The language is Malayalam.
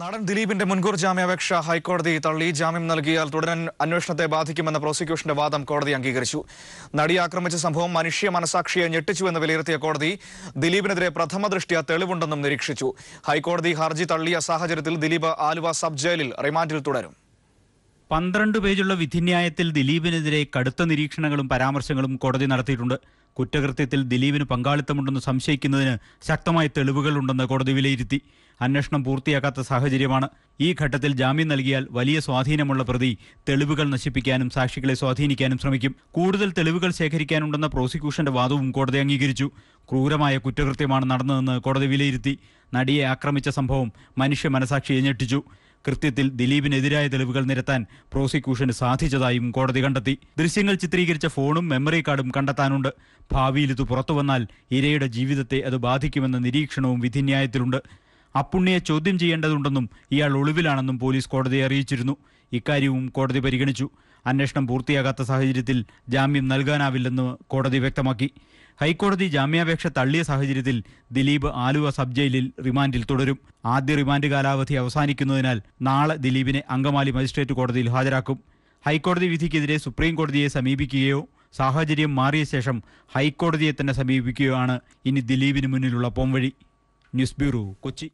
നടൻ ദിലീപിന്റെ മുൻകൂർ ജാമ്യാപേക്ഷ ഹൈക്കോടതി തള്ളി. ജാമ്യം നൽകിയാൽ തുടരൻ അന്വേഷണത്തെ ബാധിക്കുമെന്ന പ്രോസിക്യൂഷന്റെ വാദം കോടതി അംഗീകരിച്ചു. നടിയെ ആക്രമിച്ച സംഭവം മനുഷ്യ മനസാക്ഷിയെ ഞെട്ടിച്ചുവെന്ന് വിലയിരുത്തിയ കോടതി ദിലീപിനെതിരെ പ്രഥമ ദൃഷ്ട്യാ തെളിവുണ്ടെന്നും നിരീക്ഷിച്ചു. ഹൈക്കോടതി ഹർജി തള്ളിയ സാഹചര്യത്തിൽ ദിലീപ് ആലുവ സബ് ജയിലിൽ റിമാൻഡിൽ തുടരും. 12 പേജുള്ള വിധിന്യായത്തിൽ ദിലീപിനെതിരെ കടുത്ത നിരീക്ഷണങ്ങളും പരാമർശങ്ങളും കോടതി നടത്തിയിട്ടുണ്ട്. കുറ്റകൃത്യത്തിൽ ദിലീപിന് പങ്കാളിത്തമുണ്ടെന്ന് സംശയിക്കുന്നതിന് ശക്തമായ തെളിവുകളുണ്ടെന്ന് കോടതി വിലയിരുത്തി. അന്വേഷണം പൂർത്തിയാക്കാത്ത സാഹചര്യമാണ്. ഈ ഘട്ടത്തിൽ ജാമ്യം നൽകിയാൽ വലിയ സ്വാധീനമുള്ള പ്രതി തെളിവുകൾ നശിപ്പിക്കാനും സാക്ഷികളെ സ്വാധീനിക്കാനും ശ്രമിക്കും. കൂടുതൽ തെളിവുകൾ ശേഖരിക്കാനുണ്ടെന്ന പ്രോസിക്യൂഷന്റെ വാദവും കോടതി അംഗീകരിച്ചു. ക്രൂരമായ കുറ്റകൃത്യമാണ് നടന്നതെന്ന് കോടതി വിലയിരുത്തി. നടിയെ ആക്രമിച്ച സംഭവം മനുഷ്യ മനസാക്ഷിയെ ഞെട്ടിച്ചു. കൃത്യത്തിൽ ദിലീപിനെതിരായ തെളിവുകൾ നിരത്താൻ പ്രോസിക്യൂഷന് സാധിച്ചതായും കോടതി കണ്ടെത്തി. ദൃശ്യങ്ങൾ ചിത്രീകരിച്ച ഫോണും മെമ്മറി കാർഡും കണ്ടെത്താനുണ്ട്. ഭാവിയിൽ ഇത് പുറത്തുവന്നാൽ ഇരയുടെ ജീവിതത്തെ അത് ബാധിക്കുമെന്ന നിരീക്ഷണവും വിധിന്യായത്തിലുണ്ട്. അപ്പുണ്ണിയെ ചോദ്യം ചെയ്യേണ്ടതുണ്ടെന്നും ഇയാൾ ഒളിവിലാണെന്നും പോലീസ് കോടതിയെ അറിയിച്ചിരുന്നു. ഇക്കാര്യവും കോടതി പരിഗണിച്ചു. അന്വേഷണം പൂർത്തിയാകാത്ത സാഹചര്യത്തിൽ ജാമ്യം നൽകാനാവില്ലെന്ന് കോടതി വ്യക്തമാക്കി. ഹൈക്കോടതി ജാമ്യാപേക്ഷ തള്ളിയ സാഹചര്യത്തിൽ ദിലീപ് ആലുവ സബ് ജയിലിൽ റിമാൻഡിൽ തുടരും. ആദ്യ റിമാൻഡ് കാലാവധി അവസാനിക്കുന്നതിനാൽ നാളെ ദിലീപിനെ അങ്കമാലി മജിസ്ട്രേറ്റ് കോടതിയിൽ ഹാജരാക്കും. ഹൈക്കോടതി വിധിക്കെതിരെ സുപ്രീം കോടതിയെ സമീപിക്കുകയോ സാഹചര്യം മാറിയ ശേഷം ഹൈക്കോടതിയെ തന്നെ സമീപിക്കുകയോ ആണ് ഇനി ദിലീപിന് മുന്നിലുള്ള പോംവഴി. News bureau, Kochi.